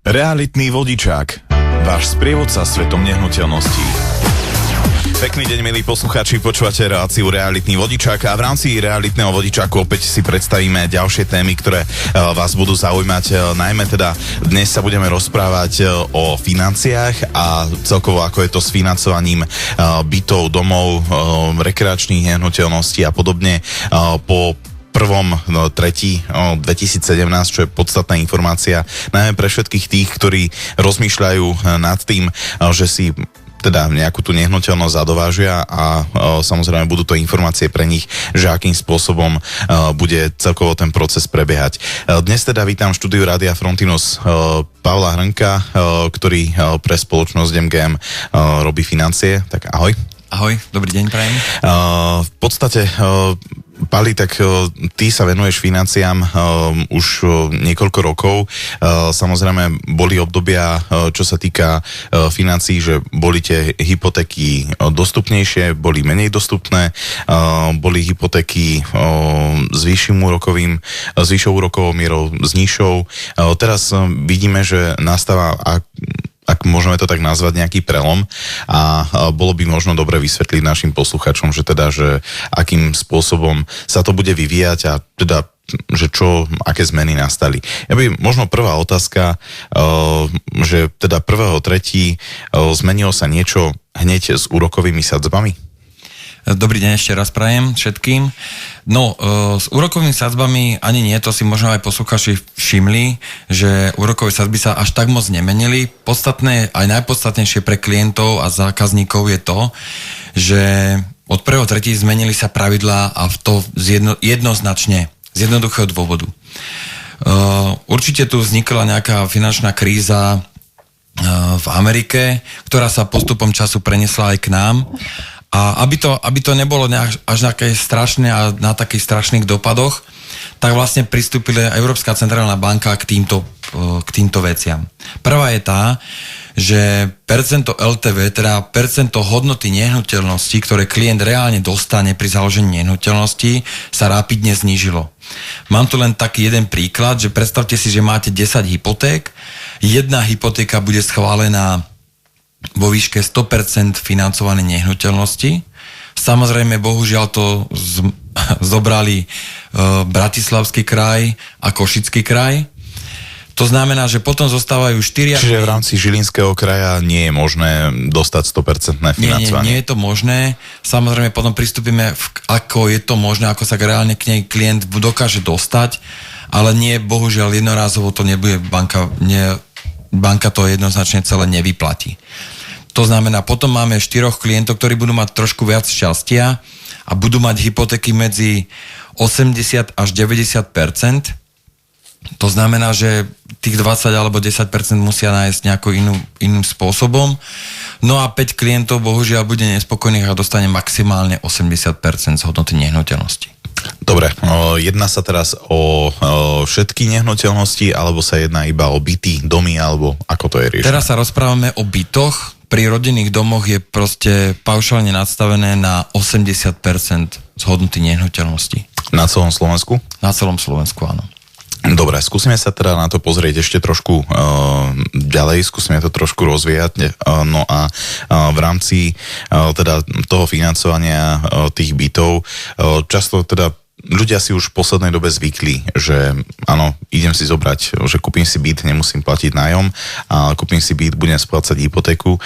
Realitný vodičák. Váš sprievodca svetom nehnuteľností. Pekný deň, milí poslucháči, počúvate reláciu Realitný vodičák a v rámci Realitného vodičáku opäť si predstavíme ďalšie témy, ktoré vás budú zaujímať. Najmä teda dnes sa budeme rozprávať o financiách a celkovo ako je to s financovaním bytov, domov, rekreačných nehnuteľností a podobne po 1.3.2017, čo je podstatná informácia, najmä pre všetkých tých, ktorí rozmýšľajú nad tým, že si teda nejakú tú nehnuteľnosť zadovážia a samozrejme budú to informácie pre nich, že akým spôsobom bude celkovo ten proces prebiehať. Dnes teda vítam v štúdiu Rádia Frontinus Pavla Hrnka, ktorý pre spoločnosť MGM robí financie. Tak ahoj. Ahoj, dobrý deň, prajem. V podstate Pali, tak ty sa venuješ financiám už niekoľko rokov. Samozrejme, boli obdobia, čo sa týka financií, že boli tie hypotéky dostupnejšie, boli menej dostupné, boli hypotéky s vyššou úrokovou mierou, s nižšou. Teraz vidíme, že nastáva, ak môžeme to tak nazvať, nejaký prelom a bolo by možno dobre vysvetliť našim posluchačom, že akým spôsobom sa to bude vyvíjať a teda, že aké zmeny nastali. Možno prvá otázka, že teda 1.3. zmenilo sa niečo hneď s úrokovými sadzbami? Dobrý deň ešte raz prajem všetkým. No, s úrokovými sadzbami ani nie, to si možno aj posluchači všimli, že úrokové sadzby sa až tak moc nemenili. Podstatné, aj najpodstatnejšie pre klientov a zákazníkov je to, že od 1.3. zmenili sa pravidlá a to jednoznačne, z jednoduchého dôvodu. Určite tu vznikla nejaká finančná kríza v Amerike, ktorá sa postupom času prenesla aj k nám. A aby to nebolo až také strašné a na takých strašných dopadoch, tak vlastne pristúpila Európska centrálna banka k týmto veciam. Prvá je tá, že percento LTV, teda percento hodnoty nehnuteľnosti, ktoré klient reálne dostane pri založení nehnuteľnosti, sa rapidne znížilo. Mám tu len taký jeden príklad, že predstavte si, že máte 10 hypoték, jedna hypotéka bude schválená vo výške 100% financované nehnuteľnosti. Samozrejme, bohužiaľ to zobrali Bratislavský kraj a Košický kraj. To znamená, že potom zostávajú 4... Čiže v rámci Žilinského kraja nie je možné dostať 100% financovanie? Nie je to možné. Samozrejme, potom pristúpime, ako je to možné, ako sa reálne k nej klient dokáže dostať, ale nie, bohužiaľ, jednorázovo to nebude banka to jednoznačne celé nevyplatí. To znamená, potom máme 4 klientov, ktorí budú mať trošku viac šťastia a budú mať hypotéky medzi 80 až 90%. To znamená, že tých 20 alebo 10% musia nájsť iným spôsobom. No a 5 klientov bohužiaľ bude nespokojných a dostane maximálne 80% z hodnoty nehnuteľnosti. Dobre, jedná sa teraz o všetky nehnuteľnosti, alebo sa jedná iba o byty, domy, alebo ako to je riešené? Teraz sa rozprávame o bytoch. Pri rodinných domoch je proste paušálne nadstavené na 80% z hodnoty nehnuteľnosti. Na celom Slovensku? Na celom Slovensku, áno. Dobre, skúsime sa teda na to pozrieť ešte trošku ďalej, skúsime to trošku rozvíjať. No a v rámci teda toho financovania tých bytov často teda ľudia si už v poslednej dobe zvykli, že áno, idem si zobrať, že kúpim si byt, nemusím platiť nájom, a kúpim si byt, budem splácať hypotéku.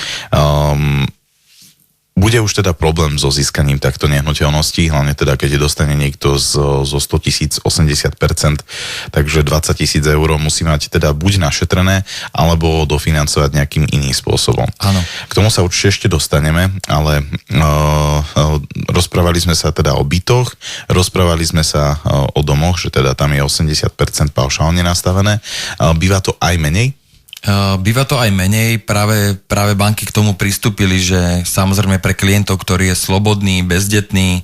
Bude už teda problém so získaním takto nehnuteľností, hlavne teda, keď dostane niekto zo 100 000 80%, takže 20 000 eur musí mať teda buď našetrené, alebo dofinancovať nejakým iným spôsobom. Áno. K tomu sa určite ešte dostaneme, ale rozprávali sme sa teda o bytoch, rozprávali sme sa o domoch, že teda tam je 80% paušálne nastavené. Býva to aj menej? Býva to aj menej, práve banky k tomu pristúpili, že samozrejme pre klientov, ktorý je slobodný, bezdetný,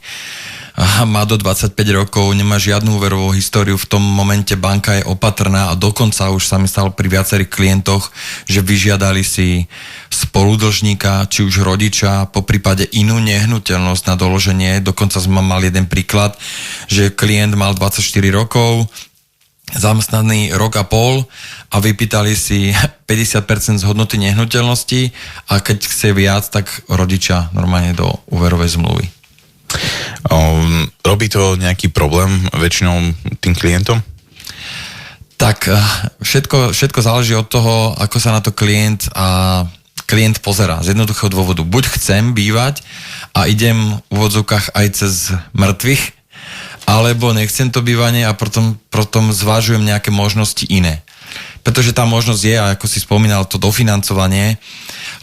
má do 25 rokov, nemá žiadnu úverovú históriu, v tom momente banka je opatrná a dokonca už sa mi stalo pri viacerých klientoch, že vyžiadali si spoludlžníka, či už rodiča, poprípade inú nehnuteľnosť na doloženie. Dokonca som mal jeden príklad, že klient mal 24 rokov, zamestnaní rok a pol a vypýtali si 50% z hodnoty nehnuteľnosti a keď chce viac, tak rodičia normálne do úverovej zmluvy. Robí to nejaký problém väčšinou tým klientom? Tak všetko záleží od toho, ako sa na to klient pozerá. Z jednoduchého dôvodu. Buď chcem bývať a idem v úvodzovkách aj cez mŕtvych, alebo nechcem to bývanie a potom zvážujem nejaké možnosti iné. Pretože tá možnosť je, a ako si spomínal, to dofinancovanie,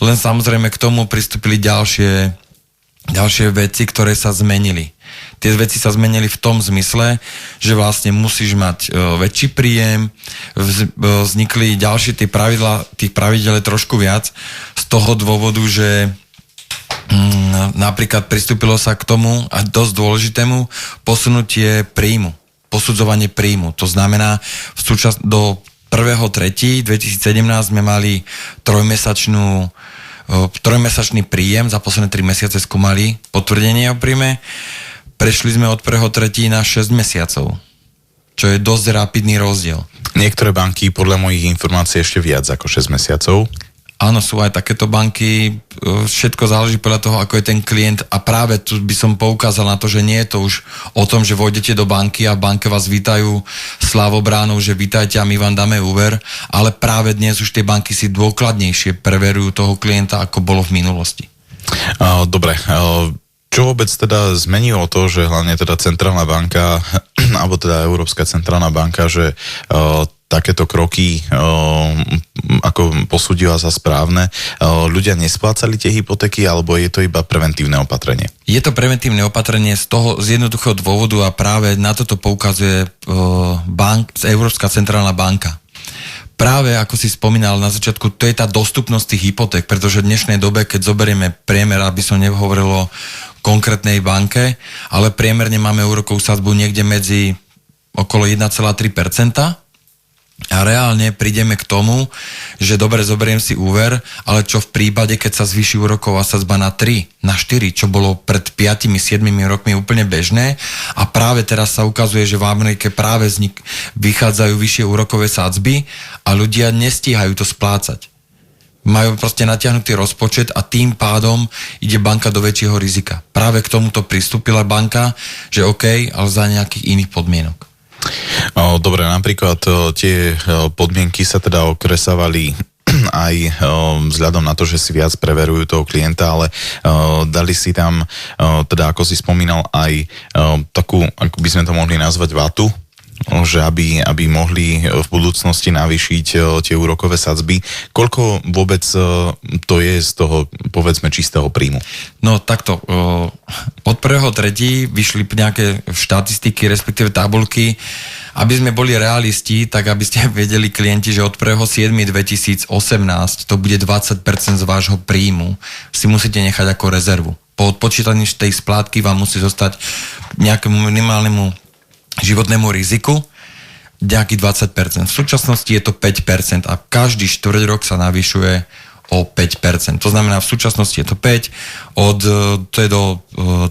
len samozrejme k tomu pristúpili ďalšie veci, ktoré sa zmenili. Tie veci sa zmenili v tom zmysle, že vlastne musíš mať väčší príjem, vznikli ďalšie tých pravidel je trošku viac z toho dôvodu, že napríklad pristúpilo sa k tomu a dosť dôležitému posunutie príjmu, posudzovanie príjmu. To znamená, do 1.3.2017 sme mali trojmesačný príjem, za posledné 3 mesiace skúmali potvrdenie o príjme. Prešli sme od 1.3. na 6 mesiacov, čo je dosť rapidný rozdiel. Niektoré banky, podľa mojich informácií, ešte viac ako 6 mesiacov. Áno, sú aj takéto banky, všetko záleží podľa toho, ako je ten klient a práve tu by som poukázal na to, že nie je to už o tom, že vojdete do banky a v banke vás vítajú slavobránou, že vítajte a my vám dáme úver, ale práve dnes už tie banky si dôkladnejšie preverujú toho klienta, ako bolo v minulosti. Dobre, čo vôbec teda zmenilo to, že hlavne teda centrálna banka, alebo teda Európska centrálna banka, že takéto kroky ako posúdila za správne. Ľudia nesplácali tie hypotéky, alebo je to iba preventívne opatrenie? Je to preventívne opatrenie z jednoduchého dôvodu a práve na toto poukazuje Európska centrálna banka. Práve, ako si spomínal na začiatku, to je tá dostupnosť tých hypoték, pretože v dnešnej dobe, keď zoberieme priemer, aby som nehovoril o konkrétnej banke, ale priemerne máme úrokovú sadzbu niekde medzi okolo 1,3%, a reálne prídeme k tomu, že dobre, zoberiem si úver, ale čo v prípade, keď sa zvýši úroková sadzba na 3, na 4, čo bolo pred 5-7 rokmi úplne bežné a práve teraz sa ukazuje, že v Amerike práve vychádzajú vyššie úrokové sadzby a ľudia nestíhajú to splácať. Majú proste natiahnutý rozpočet a tým pádom ide banka do väčšieho rizika. Práve k tomuto pristúpila banka, že OK, ale za nejakých iných podmienok. Dobre, napríklad tie podmienky sa teda okresávali aj vzhľadom na to, že si viac preverujú toho klienta, ale dali si tam, teda ako si spomínal, aj takú, ako by sme to mohli nazvať, vatu, že aby mohli v budúcnosti navýšiť tie úrokové sadzby. Koľko vôbec to je z toho, povedzme, čistého príjmu? No takto, od 1.3. vyšli nejaké štatistiky, respektíve tabulky, aby sme boli realisti, tak aby ste vedeli klienti, že od 1.7.2018 to bude 20% z vášho príjmu, si musíte nechať ako rezervu. Po odpočítaní tej splátky vám musí zostať nejakému minimálnemu životnému riziku nejaký 20%. V súčasnosti je to 5% a každý štvrť rok sa navyšuje o 5%. To znamená, v súčasnosti je to 5, to je do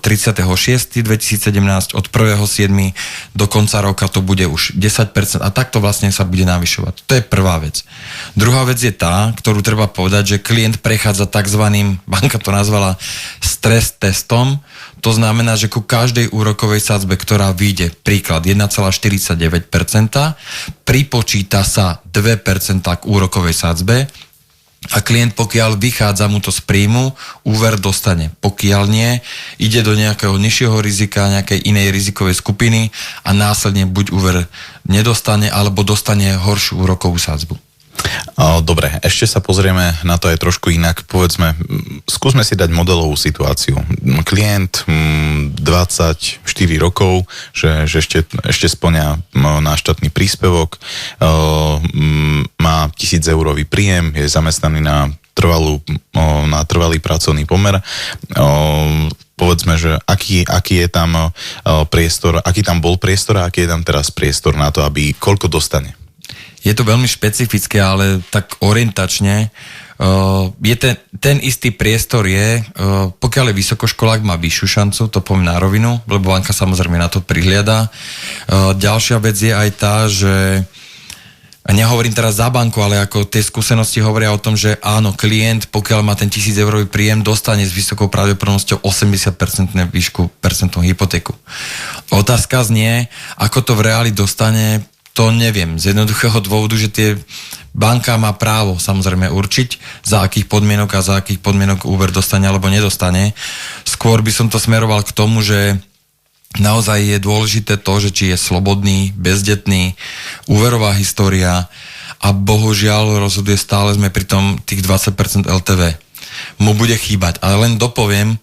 36.2017, od 1.7. do konca roka to bude už 10% a takto vlastne sa bude navyšovať. To je prvá vec. Druhá vec je tá, ktorú treba povedať, že klient prechádza takzvaným, banka to nazvala stres testom, to znamená, že ku každej úrokovej sadzbe, ktorá vyjde, príklad 1,49%, pripočíta sa 2% k úrokovej sadzbe a klient, pokiaľ vychádza mu to z príjmu, úver dostane. Pokiaľ nie, ide do nejakého nižšieho rizika, nejakej inej rizikovej skupiny a následne buď úver nedostane, alebo dostane horšiu úrokovú sadzbu. Dobre, ešte sa pozrieme na to aj trošku inak. Povedzme, skúsme si dať modelovú situáciu. Klient 24 rokov, že ešte spĺňa náš štátny príspevok, má 1000 eurový príjem, je zamestnaný na trvalý pracovný pomer. Povedzme, že aký je tam priestor, aký tam bol priestor a aký je tam teraz priestor na to, aby koľko dostane? Je to veľmi špecifické, ale tak orientačne. Je ten istý priestor pokiaľ je vysokoškolák, má vyššiu šancu, to poviem na rovinu, lebo banka samozrejme na to prihliada. Ďalšia vec je aj tá, že nehovorím teraz za banku, ale ako tie skúsenosti hovoria o tom, že áno, klient, pokiaľ má ten 1000 eurový príjem, dostane s vysokou pravdepodobnosťou 80% výšku percentnú hypotéku. Otázka znie, ako to v reáli dostane, to neviem. Z jednoduchého dôvodu, že banka má právo samozrejme určiť, za akých podmienok a za akých podmienok úver dostane alebo nedostane. Skôr by som to smeroval k tomu, že naozaj je dôležité to, že či je slobodný, bezdetný, úverová história a bohužiaľ rozhoduje stále sme pri tom tých 20% LTV. Mu bude chýbať. Ale len dopoviem,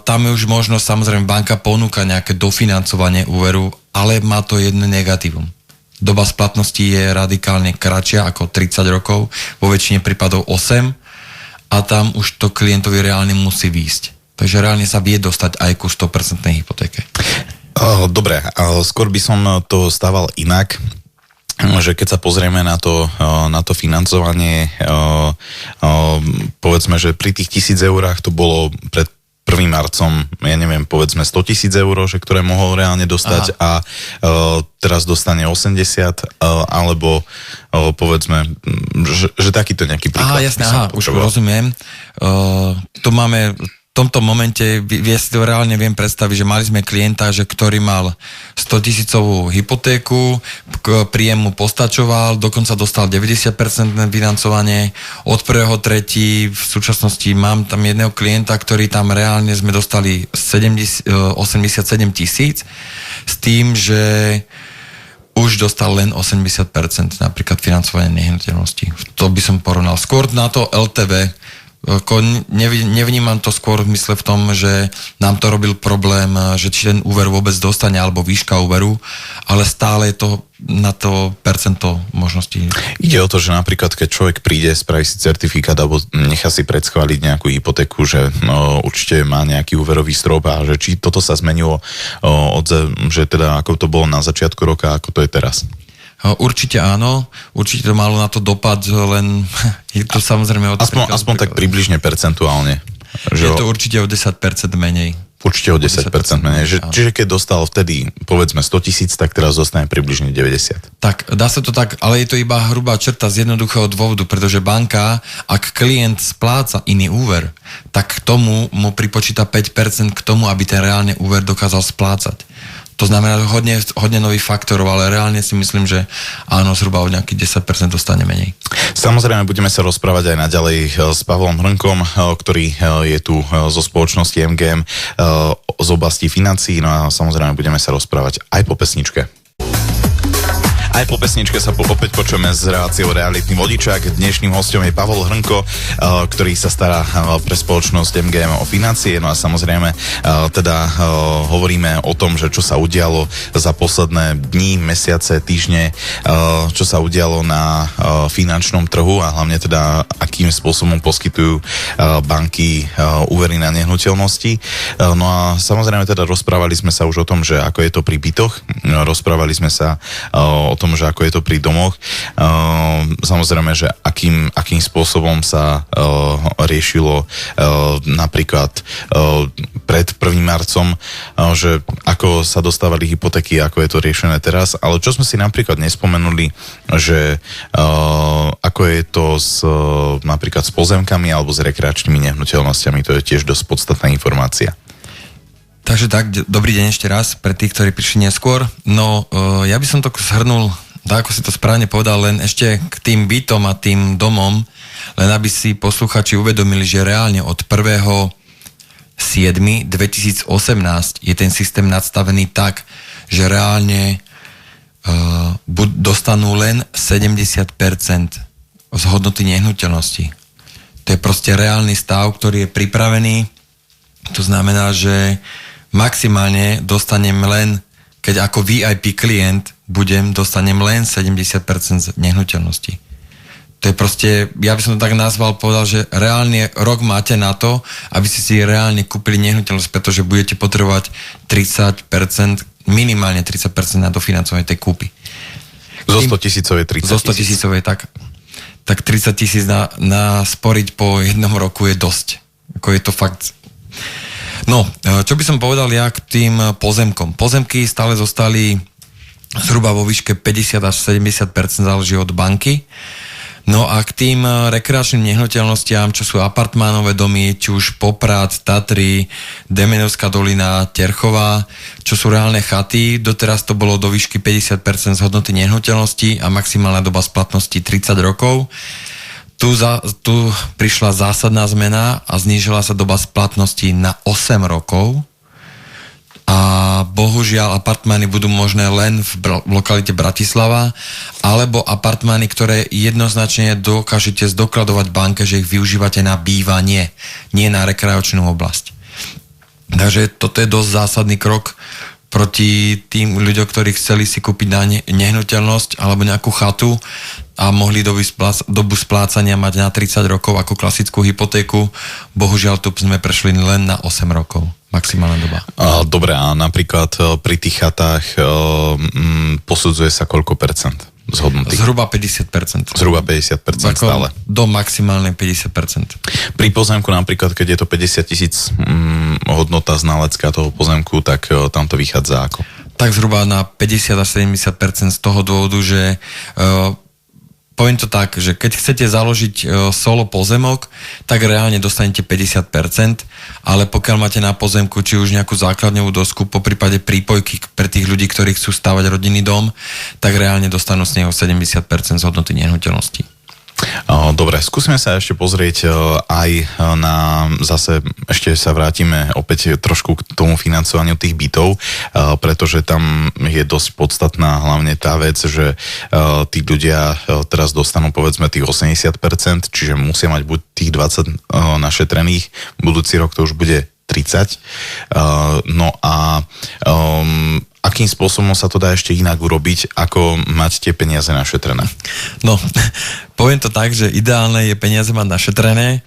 tam je už možnosť, samozrejme banka ponúka nejaké dofinancovanie úveru, ale má to jedno negatívum. Doba splatnosti je radikálne kratšia ako 30 rokov, vo väčšine prípadov 8 a tam už to klientovi reálne musí výjsť. Takže reálne sa vie dostať aj ku 100% hypotéke. Dobre, skôr by som to stával inak, že keď sa pozrieme na to financovanie, povedzme, že pri tých 1000 eurách to bolo pred 1. marcom, ja neviem, povedzme 100 000 eur, že ktoré mohol reálne dostať. Aha. A teraz dostane 80, alebo povedzme, že takýto nejaký príklad. Jasné, už rozumiem. To máme v tomto momente, ja si to reálne viem predstaviť, že mali sme klienta, ktorý mal 100 000 hypotéku, príjem mu postačoval, dokonca dostal 90% financovanie. Od 1.3. v súčasnosti mám tam jedného klienta, ktorý tam reálne sme dostali 87 000 s tým, že už dostal len 80% napríklad financovanie nehnuteľností. To by som porovnal. Skôr na to LTV. Nevnímam to skôr v mysle v tom, že nám to robil problém, že či ten úver vôbec dostane, alebo výška úveru, ale stále je to na to percento možností. Ide o to, že napríklad keď človek príde, spraví si certifikát alebo nechá si predschváliť nejakú hypotéku, že určite má nejaký úverový strop a že či toto sa zmenilo, že teda ako to bolo na začiatku roka, ako to je teraz. Určite áno, určite to malo na to dopad, len je to samozrejme... Aspoň tak približne percentuálne. Je to určite o 10% menej. Určite o 10% menej. Čiže keď dostal vtedy, povedzme 100 000, tak teraz dostane približne 90. Tak, dá sa to tak, ale je to iba hrubá črta z jednoduchého dôvodu, pretože banka, ak klient spláca iný úver, tak k tomu mu pripočíta 5% k tomu, aby ten reálne úver dokázal splácať. To znamená hodne nových faktorov, ale reálne si myslím, že áno, zhruba o nejakých 10% dostane menej. Samozrejme, budeme sa rozprávať aj naďalej s Pavlom Hrnkom, ktorý je tu zo spoločnosti MGM z oblasti financií, no a samozrejme budeme sa rozprávať aj po pesničke. Aj po pesničke sa opäť počujeme s reláciou Realitný vodičák. Dnešným hostom je Pavol Hrnko, ktorý sa stará pre spoločnosť MGM o financie. No a samozrejme teda hovoríme o tom, že čo sa udialo za posledné dni, mesiace, týždne, čo sa udialo na finančnom trhu a hlavne teda akým spôsobom poskytujú banky úvery na nehnuteľnosti. No a samozrejme teda rozprávali sme sa už o tom, že ako je to pri bytoch, rozprávali sme sa o tom, že ako je to pri domoch. Samozrejme, že akým spôsobom sa riešilo napríklad pred 1. marcom, že ako sa dostávali hypotéky, ako je to riešené teraz. Ale čo sme si napríklad nespomenuli, že ako je to napríklad s pozemkami alebo s rekreačnými nehnuteľnosťami, to je tiež dosť podstatná informácia. Takže tak, dobrý deň ešte raz pre tých, ktorí prišli neskôr. No, ja by som to zhrnul, tak ako si to správne povedal, len ešte k tým bytom a tým domom, len aby si posluchači uvedomili, že reálne od 1.7.2018 je ten systém nadstavený tak, že reálne dostanú len 70% z hodnoty nehnuteľnosti. To je proste reálny stav, ktorý je pripravený. To znamená, že maximálne dostanem len, keď ako VIP klient dostanem len 70% z nehnuteľnosti. To je proste, ja by som to tak nazval, povedal, že reálne rok máte na to, aby ste si reálne kúpili nehnuteľnosť, pretože budete potrebovať 30%, minimálne 30% na dofinancovanie tej kúpy. Zo 100 000 je 30 000. Zo 100 000 je tak 30 000 na sporiť po jednom roku je dosť. Ako je to fakt. No, čo by som povedal ja k tým pozemkom. Pozemky stále zostali zhruba vo výške 50 až 70%, záleží od banky. No a k tým rekreačným nehnuteľnostiam, čo sú apartmánové domy, či už Poprad, Tatry, Demenovská dolina, Terchová, čo sú reálne chaty, doteraz to bolo do výšky 50% z hodnoty nehnuteľnosti a maximálna doba splatnosti 30 rokov. Tu prišla zásadná zmena a znížila sa doba splatnosti na 8 rokov. A bohužiaľ apartmány budú možné len v lokalite Bratislava alebo apartmány, ktoré jednoznačne dokážete zdokladovať banke, že ich využívate na bývanie, nie na rekreačnú oblasť. Takže toto je dosť zásadný krok proti tým ľuďom, ktorí chceli si kúpiť na nehnuteľnosť alebo nejakú chatu a mohli dobu splácania mať na 30 rokov ako klasickú hypotéku. Bohužiaľ tu sme prešli len na 8 rokov. Maximálna doba. Dobre, a napríklad pri tých chatách posudzuje sa koľko percent z hodnoty? Zhruba 50%. Zhruba 50% stále. Do maximálnej 50%. Pri pozemku napríklad, keď je to 50 000 hodnota znalecká toho pozemku, tak tam to vychádza ako? Tak zhruba na 50 až 70% z toho dôvodu, že poviem to tak, že keď chcete založiť solo pozemok, tak reálne dostanete 50%, ale pokiaľ máte na pozemku či už nejakú základňovú dosku, po prípade prípojky pre tých ľudí, ktorí chcú stavať rodinný dom, tak reálne dostanú z neho 70% z hodnoty nehnuteľnosti. Dobre, skúsime sa ešte pozrieť aj na, zase ešte sa vrátime opäť trošku k tomu financovaniu tých bytov, pretože tam je dosť podstatná hlavne tá vec, že tí ľudia teraz dostanú povedzme tých 80%, čiže musia mať buď tých 20 našetrených, budúci rok to už bude 30. No a akým spôsobom sa to dá ešte inak urobiť, ako mať tie peniaze našetrené? No, poviem to tak, že ideálne je peniaze mať našetrené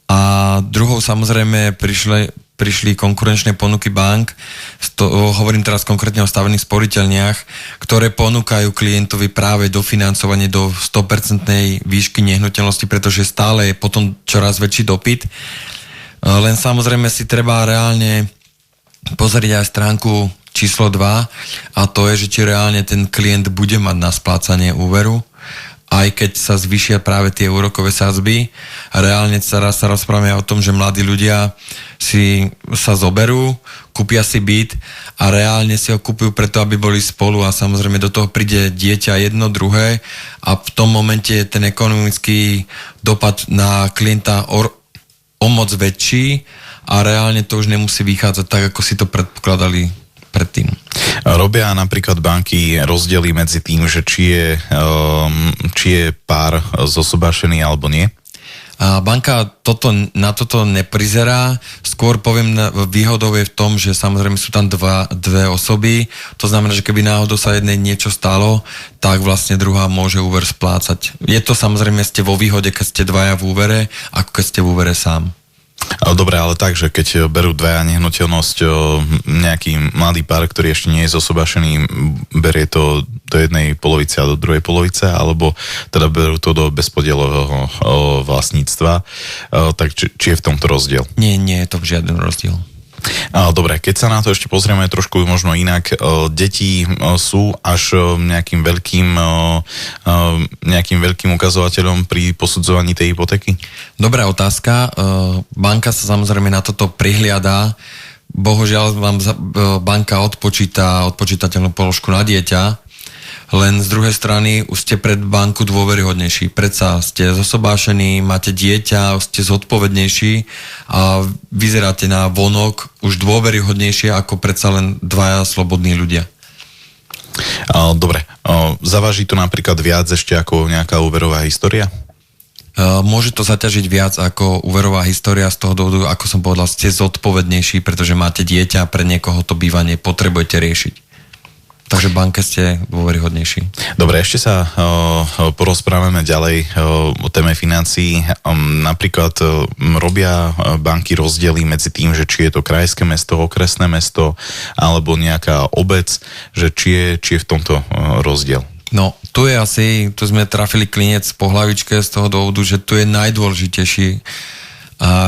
a druhou samozrejme prišli konkurenčné ponuky bank, hovorím teraz konkrétne o stavených sporiteľniach, ktoré ponúkajú klientovi práve dofinancovanie do 100% výšky nehnuteľnosti, pretože stále je potom čoraz väčší dopyt. Len samozrejme si treba reálne pozrieť aj stránku číslo 2 a to je, že či reálne ten klient bude mať na splácanie úveru, aj keď sa zvýšia práve tie úrokové sadzby. A reálne sa rozprávame o tom, že mladí ľudia sa zoberú, kúpia si byt a reálne si ho kúpujú preto, aby boli spolu a samozrejme do toho príde dieťa jedno, druhé a v tom momente je ten ekonomický dopad na klienta o moc väčší a reálne to už nemusí vychádzať tak, ako si to predpokladali predtým. Robia napríklad banky rozdiely medzi tým, že či je pár zosobášený alebo nie? A banka na toto neprizerá. Skôr poviem, výhodou je v tom, že samozrejme sú tam dve osoby. To znamená, že keby náhodou sa jednej niečo stalo, tak vlastne druhá môže úver splácať. Je to samozrejme, ste vo výhode, keď ste dvaja v úvere, ako keď ste v úvere sám. Dobre, ale tak, že keď berú dvaja nehnuteľnosť, nejaký mladý pár, ktorý ešte nie je zosobášený, berie to do jednej polovice a do druhej polovice, alebo teda berú to do bezpodielového vlastníctva, tak či je v tomto rozdiel? Nie je to žiaden rozdiel. Dobre, keď sa na to ešte pozrieme trošku možno inak, deti sú až nejakým veľkým ukazovateľom pri posudzovaní tej hypotéky? Dobrá otázka. Banka sa samozrejme na toto prihliada. Bohužiaľ vám banka odpočíta odpočítateľnú položku na dieťa, len z druhej strany už ste pred banku dôveryhodnejší. Predsa ste zosobášení, máte dieťa, ste zodpovednejší a vyzeráte na vonok už dôveryhodnejšie ako predsa len dvaja slobodní ľudia. Dobre, zaváži to napríklad viac ešte ako nejaká úverová história? Môže to zaťažiť viac ako úverová história z toho dôvodu, ako som povedal, ste zodpovednejší, pretože máte dieťa a pre niekoho to bývanie potrebujete riešiť. Takže banke ste dôveryhodnejší. Dobre, ešte sa porozprávame ďalej o téme financií. Napríklad robia banky rozdiely medzi tým, že či je to krajské mesto, okresné mesto alebo nejaká obec, že či je v tomto rozdiel. No, tu sme trafili klinec po hlavičke z toho dôvodu, že tu je najdôležitejší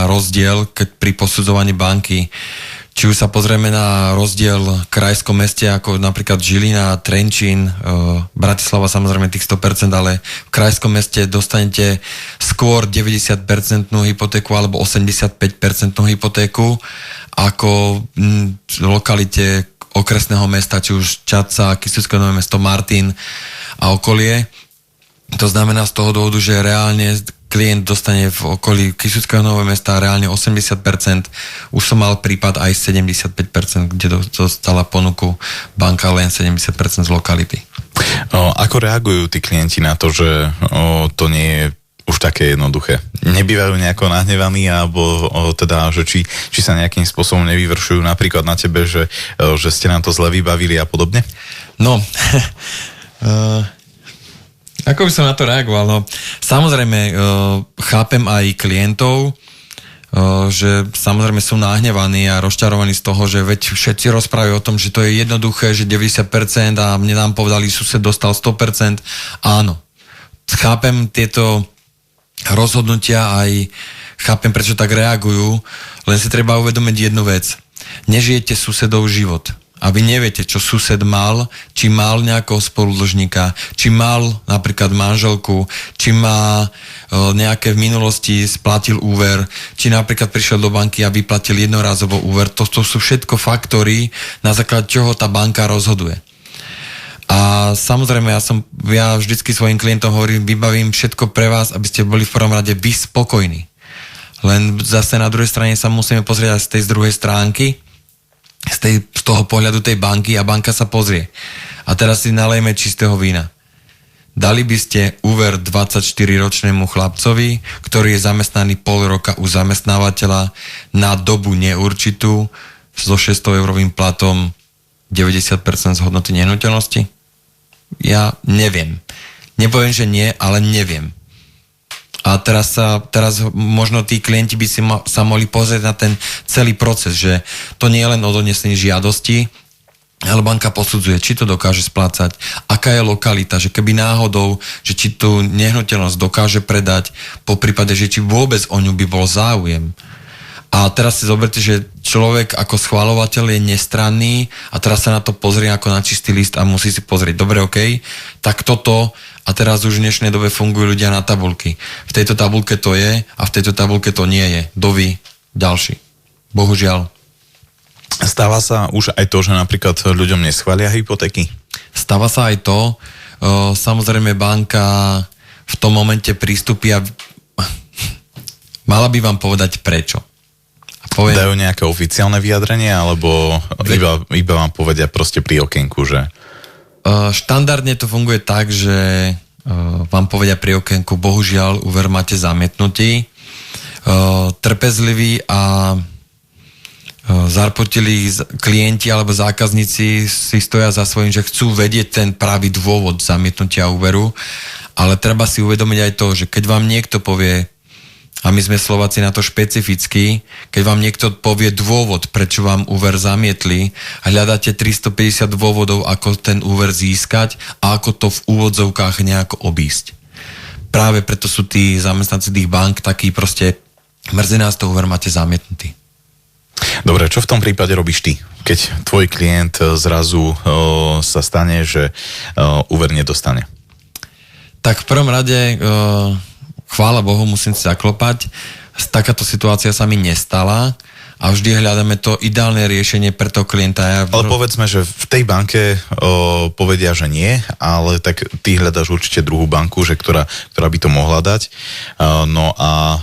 rozdiel, keď pri posudzovaní banky. Či už sa pozrieme na rozdiel v krajskom meste, ako napríklad Žilina, Trenčín, Bratislava samozrejme tých 100%, ale v krajskom meste dostanete skôr 90% hypotéku alebo 85% hypotéku ako v lokalite okresného mesta, či už Čadca, Kysucké Nové Mesto, Martin a okolie. To znamená z toho dôvodu, že reálne klient dostane v okolí Kysuckého Nového Mesta reálne 80%. Už som mal prípad aj 75%, kde dostala ponuku banka len 70% z lokality. Ako reagujú tí klienti na to, že to nie je už také jednoduché? Nebývajú nejako nahnevaní, alebo teda, že či sa nejakým spôsobom nevyvršujú napríklad na tebe, že ste nám to zle vybavili a podobne? No, ako by som na to reagoval? No, samozrejme, chápem aj klientov, že samozrejme sú nahnevaní a rozčarovaní z toho, že veď všetci rozprávajú o tom, že to je jednoduché, že 90% a mne nám povedali, sused dostal 100%. Áno, chápem tieto rozhodnutia, aj chápem, prečo tak reagujú, len si treba uvedomiť jednu vec. Nežijete susedov život. A vy neviete, čo sused mal, či mal nejakého spoludlžníka, či mal napríklad manželku, či má nejaké v minulosti splatil úver, či napríklad prišiel do banky a vyplatil jednorazovo úver. To sú všetko faktory, na základe čoho tá banka rozhoduje. A samozrejme, ja vždycky svojim klientom hovorím, vybavím všetko pre vás, aby ste boli v prvom rade vy spokojní. Len zase na druhej strane sa musíme pozrieť aj z tej druhej stránky, z toho pohľadu tej banky, a banka sa pozrie. A teraz si nalejme čistého vína. Dali by ste úver 24-ročnému chlapcovi, ktorý je zamestnaný pol roka u zamestnávateľa na dobu neurčitú so 600-eurovým platom 90% z hodnoty nehnuteľnosti? Ja neviem. Nepoviem, že nie, ale neviem. A teraz možno tí klienti by si sa mohli pozrieť na ten celý proces, že to nie je len o donesení žiadosti, ale banka posudzuje, či to dokáže splácať, aká je lokalita, že keby náhodou, že či tú nehnuteľnosť dokáže predať, po prípade, že či vôbec o ňu by bol záujem. A teraz si zoberte, že človek ako schvaľovateľ je nestranný a teraz sa na to pozrie ako na čistý list a musí si pozrieť, dobre, okej, tak toto. A teraz už v dnešnej dobe fungujú ľudia na tabuľky. V tejto tabuľke to je a v tejto tabuľke to nie je. Dovi, ďalší. Bohužiaľ. Stáva sa už aj to, že napríklad ľuďom neschvália hypotéky? Stáva sa aj to. Samozrejme banka v tom momente prístupí a mala by vám povedať prečo. Dajú nejaké oficiálne vyjadrenie, alebo iba vám povedia proste pri okienku, že... Štandardne to funguje tak, že vám povedia pri okienku, bohužiaľ, úver máte zamietnutý. Trpezliví a zarpotili klienti alebo zákazníci si stoja za svojím, že chcú vedieť ten pravý dôvod zamietnutia úveru, ale treba si uvedomiť aj to, že keď vám niekto povie, a my sme Slováci na to špecifickí, keď vám niekto povie dôvod, prečo vám úver zamietli a hľadáte 350 dôvodov, ako ten úver získať a ako to v úvodzovkách nejako obísť. Práve preto sú tí zamestnanci tých bank takí proste, mrzí nás to, úver máte zamietnutý. Dobre, čo v tom prípade robíš ty? Keď tvoj klient zrazu sa stane, že úver nedostane? Tak v prvom rade... Chvála Bohu, musím si zaklopať. Takáto situácia sa mi nestala a vždy hľadáme to ideálne riešenie pre toho klienta. Ale povedzme, že v tej banke povedia, že nie, ale tak ty hľadaš určite druhú banku, že ktorá by to mohla dať. No a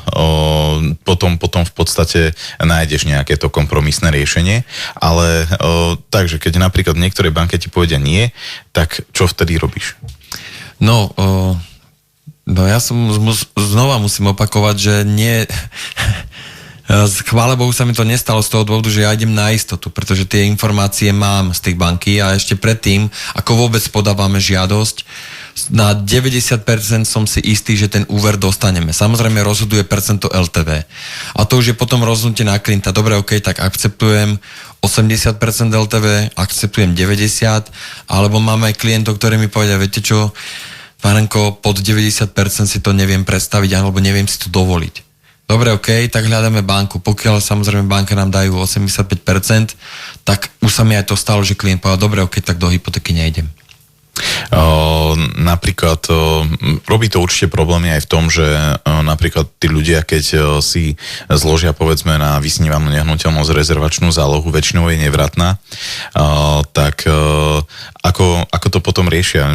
potom v podstate nájdeš nejaké to kompromisné riešenie. Ale takže, keď napríklad v niektorej banke ti povedia nie, tak čo vtedy robíš? No ja znova musím opakovať, že nie... Chvála Bohu sa mi to nestalo z toho dôvodu, že ja idem na istotu, pretože tie informácie mám z tej banky a ešte predtým, ako vôbec podávame žiadosť, Na 90% som si istý, že ten úver dostaneme. Samozrejme rozhoduje percento LTV. A to už je potom rozhodnutie na klienta. Dobre, OK, tak akceptujem 80% LTV, akceptujem 90%, alebo máme aj klientov, ktorí mi povedia, viete čo, Párenko, pod 90% si to neviem predstaviť, alebo neviem si to dovoliť. Dobre, OK, tak hľadáme banku. Pokiaľ samozrejme banka nám dajú 85%, tak už sa mi aj to stalo, že klient povedal, dobre, OK, tak do hypotéky nejdem. Napríklad robí to určite problémy aj v tom, že napríklad tí ľudia, keď si zložia povedzme na vysnívanú nehnuteľnosť rezervačnú zálohu, väčšinou je nevratná, tak ako to potom riešia?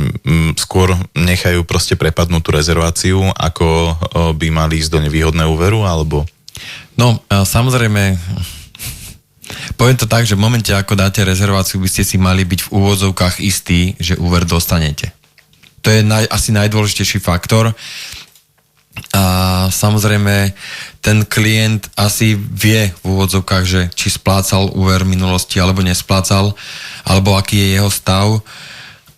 Skôr nechajú proste prepadnúť tú rezerváciu, ako by mali ísť do nevýhodného úveru, alebo? No, samozrejme, poviem to tak, že v momente, ako dáte rezerváciu, by ste si mali byť v úvodzovkách istí, že úver dostanete. To je asi najdôležitejší faktor. A samozrejme, ten klient asi vie v úvodzovkách, že či splácal úver v minulosti, alebo nesplácal, alebo aký je jeho stav.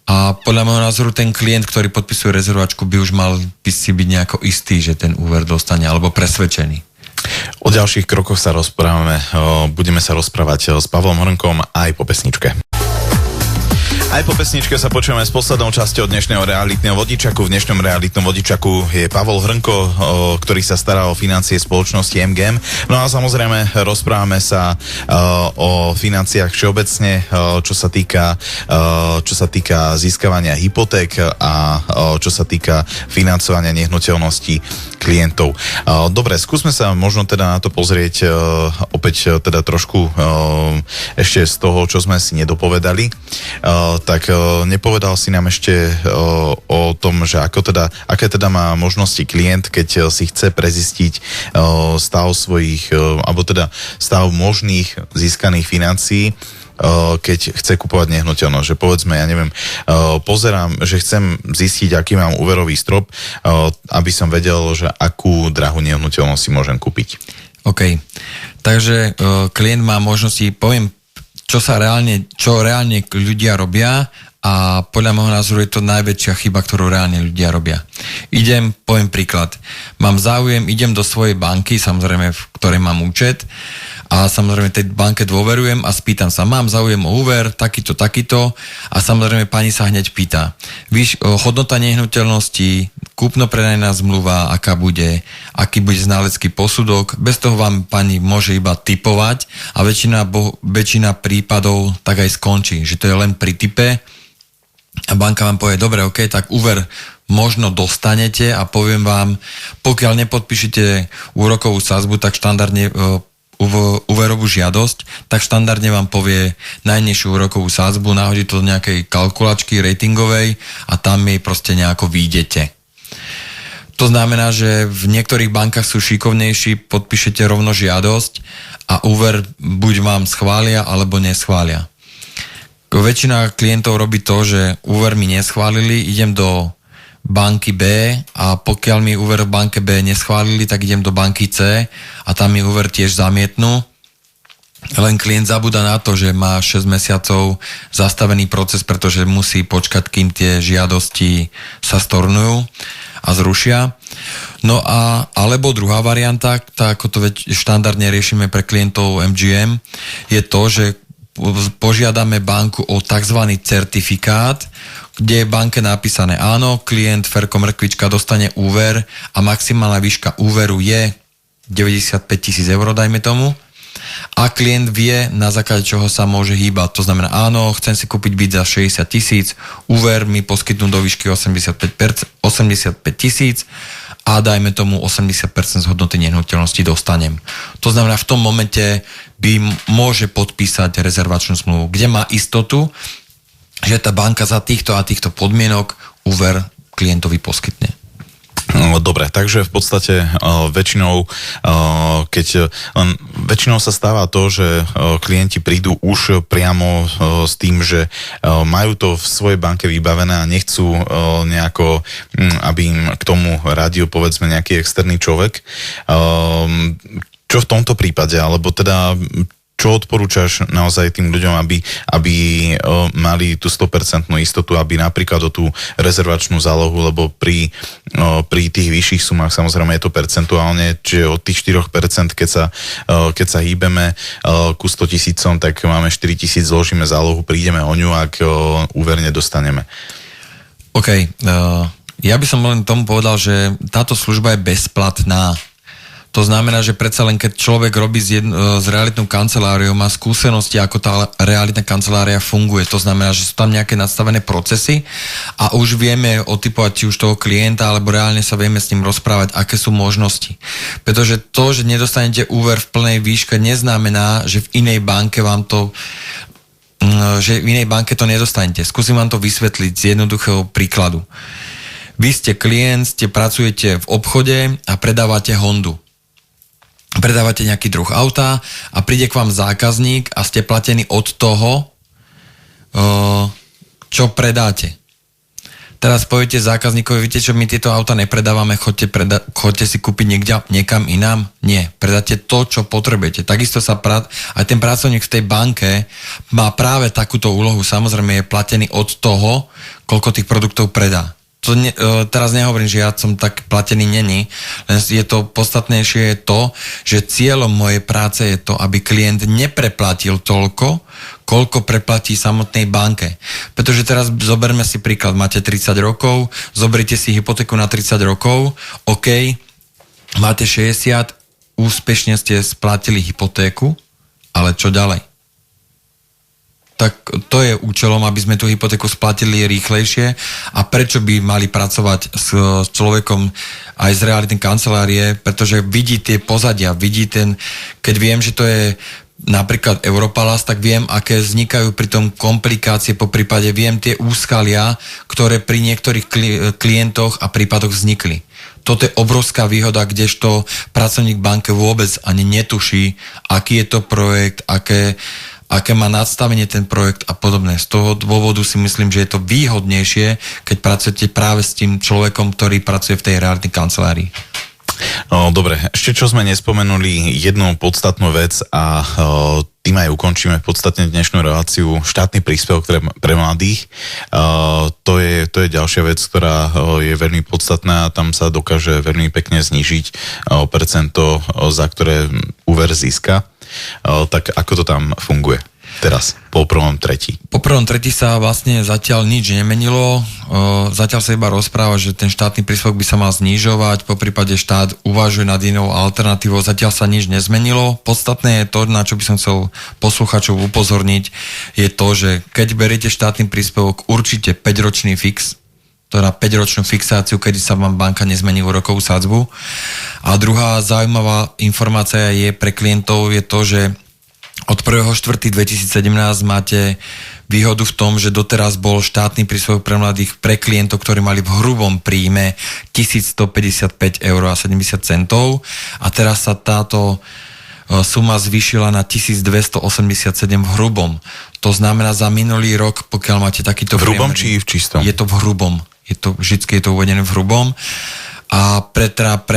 A podľa môjho názoru ten klient, ktorý podpisuje rezervačku, by už mal si byť nejako istý, že ten úver dostane, alebo presvedčený. O ďalších krokoch sa rozprávame, budeme sa rozprávať s Pavlom Hrnkom aj po pesničke. Aj po pesničke sa počujeme s poslednou časťou dnešného realitného vodičaku. V dnešnom realitnom vodičaku je Pavol Hrnko, ktorý sa stará o financie spoločnosti MGM. No a samozrejme rozprávame sa o financiách všeobecne, čo sa týka získavania hypoték a čo sa týka financovania nehnuteľností klientov. Dobre, skúsme sa možno teda na to pozrieť opäť teda trošku ešte z toho, čo sme si nedopovedali. Tak nepovedal si nám ešte o tom, že aké teda má možnosti klient, keď si chce prezistiť stav svojich, alebo teda stav možných získaných financií, keď chce kupovať nehnuteľnosť. Že povedzme, ja neviem, pozerám, že chcem zistiť, aký mám úverový strop, aby som vedel, že akú drahú nehnuteľnosť si môžem kúpiť. OK. Takže klient má možnosti, poviem, čo reálne ľudia robia a podľa môjho názoru je to najväčšia chyba, ktorú reálne ľudia robia. Poviem príklad. Mám záujem, idem do svojej banky, samozrejme, v ktorej mám účet a samozrejme tej banke dôverujem a spýtam sa, mám záujem o úver, takýto a samozrejme pani sa hneď pýta, hodnota nehnuteľnosti, kúpno-predajná zmluva, aký bude ználecký posudok, bez toho vám pani môže iba tipovať a väčšina prípadov tak aj skončí, že to je len pri tipe a banka vám povie, dobre, OK, tak úver možno dostanete a poviem vám, pokiaľ nepodpíšete úrokovú sadzbu, tak štandardne úverovú žiadosť, tak štandardne vám povie najnižšiu úrokovú sadzbu, nahodí to do nejakej kalkulačky ratingovej a tam jej proste nejako výjdete. To znamená, že v niektorých bankách sú šikovnejší, podpíšete rovno žiadosť a úver buď vám schvália, alebo neschvália. Väčšina klientov robí to, že úver mi neschválili, idem do banky B a pokiaľ mi úver v banke B neschválili, tak idem do banky C a tam mi úver tiež zamietnú. Len klient zabúda na to, že má 6 mesiacov zastavený proces, pretože musí počkať, kým tie žiadosti sa stornujú a zrušia. No a alebo druhá varianta, tak ako to štandardne riešime pre klientov MGM, je to, že požiadame banku o tzv. Certifikát, kde je banke napísané áno, klient Ferko Mrkvička dostane úver a maximálna výška úveru je 95 000 eur, dajme tomu. A klient vie, na základe čoho sa môže hýbať. To znamená, áno, chcem si kúpiť byt za 60 000, úver mi poskytnú do výšky 85 000 a dajme tomu 80% z hodnoty nehnuteľnosti dostanem. To znamená, v tom momente môže podpísať rezervačnú zmluvu, kde má istotu, že tá banka za týchto a týchto podmienok úver klientovi poskytne. Dobre, takže v podstate väčšinou sa stáva to, že klienti prídu už priamo s tým, že majú to v svojej banke vybavené a nechcú nejako, aby im k tomu radil povedzme nejaký externý človek. Čo v tomto prípade, alebo teda čo odporúčaš naozaj tým ľuďom, aby mali tú 100% istotu, aby napríklad o tú rezervačnú zálohu, lebo pri tých vyšších sumách samozrejme je to percentuálne, čiže od tých 4%, keď sa hýbeme ku 100 000, tak máme 4 000, zložíme zálohu, prídeme o ňu, ak úver nedostaneme. OK, ja by som len tomu povedal, že táto služba je bezplatná. To znamená, že predsa len keď človek robí s realitnou kanceláriou, má skúsenosti, ako tá realitná kancelária funguje. To znamená, že sú tam nejaké nastavené procesy a už vieme otypovať či už toho klienta, alebo reálne sa vieme s ním rozprávať, aké sú možnosti. Pretože to, že nedostanete úver v plnej výške, neznamená, že v inej banke že v inej banke to nedostanete. Skúsim vám to vysvetliť z jednoduchého príkladu. Vy ste klient, pracujete v obchode a predávate Hondu. Predávate nejaký druh auta a príde k vám zákazník a ste platení od toho, čo predáte. Teraz poviete zákazníkovi, viete čo, my tieto auta nepredávame, choďte si kúpiť niekam inám. Nie, predáte to, čo potrebujete. Takisto sa aj ten pracovník v tej banke má práve takúto úlohu. Samozrejme je platený od toho, koľko tých produktov predá. Teraz nehovorím, že ja som tak platený není, len je to podstatnejšie je to, že cieľom mojej práce je to, aby klient nepreplatil toľko, koľko preplatí samotnej banke. Pretože teraz zoberme si príklad, máte 30 rokov, zoberite si hypotéku na 30 rokov, OK, máte 60, úspešne ste splatili hypotéku, ale čo ďalej? Tak to je účelom, aby sme tú hypotéku splatili rýchlejšie a prečo by mali pracovať s človekom aj z realitnej kancelárie, pretože vidí tie pozadia, keď viem, že to je napríklad Europalas, tak viem, aké vznikajú pri tom komplikácie, po prípade viem tie úskalia, ktoré pri niektorých klientoch a prípadoch vznikli. Toto je obrovská výhoda, kdežto pracovník banke vôbec ani netuší, aký je to projekt, aké má nadstavenie ten projekt a podobné. Z toho dôvodu si myslím, že je to výhodnejšie, keď pracujete práve s tým človekom, ktorý pracuje v tej realitnej kancelárii. Dobre, ešte čo sme nespomenuli, jednu podstatnú vec a tým aj ukončíme v podstate dnešnú reláciu, štátny príspevok pre mladých. To je ďalšia vec, ktorá je veľmi podstatná a tam sa dokáže veľmi pekne znížiť percento, za ktoré úver získa. Tak ako to tam funguje teraz, po 1.3.? Po 1.3. sa vlastne zatiaľ nič nemenilo, zatiaľ sa iba rozpráva, že ten štátny príspevok by sa mal znižovať, po prípade štát uvažuje nad inou alternatívou, zatiaľ sa nič nezmenilo. Podstatné je to, na čo by som chcel posluchačov upozorniť, je to, že keď beriete štátny príspevok, určite 5-ročný fix, teda 5-ročnú fixáciu, kedy sa vám banka nezmení úrokovú sadzbu. A druhá zaujímavá informácia je pre klientov je to, že od 1.4.2017 máte výhodu v tom, že doteraz bol štátny príspevok pre mladých pre klientov, ktorí mali v hrubom príjme 1155,70 € a teraz sa táto suma zvýšila na 1287 v hrubom. To znamená za minulý rok, pokiaľ máte takýto v hrubom či v čistom? Je to v hrubom. Vždycky je to uvedené v hrubom. A pre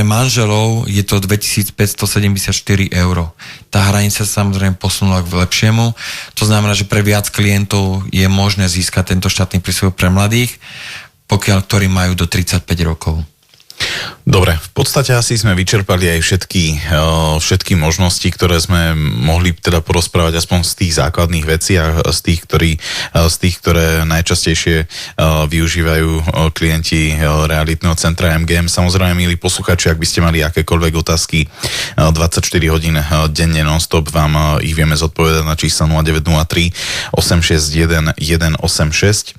manželov je to 2574 €. Tá hranica sa samozrejme posunula k lepšiemu. To znamená, že pre viac klientov je možné získať tento štátny príspevok pre mladých, ktorí majú do 35 rokov. Dobre, v podstate asi sme vyčerpali aj všetky možnosti, ktoré sme mohli teda porozprávať aspoň z tých základných vecí a z tých, ktoré najčastejšie využívajú klienti realitného centra MGM. Samozrejme, milí posluchači, ak by ste mali akékoľvek otázky 24 hodín denne non-stop, vám ich vieme zodpovedať na čísla 0903 861 186.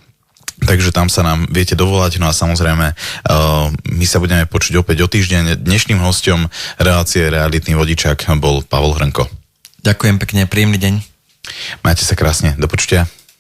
Takže tam sa nám viete dovolať, no a samozrejme my sa budeme počuť opäť o týždeň. Dnešným hosťom relácie Realitný vodičák bol Pavol Hrnko. Ďakujem pekne, príjemný deň. Majte sa krásne, do počutia.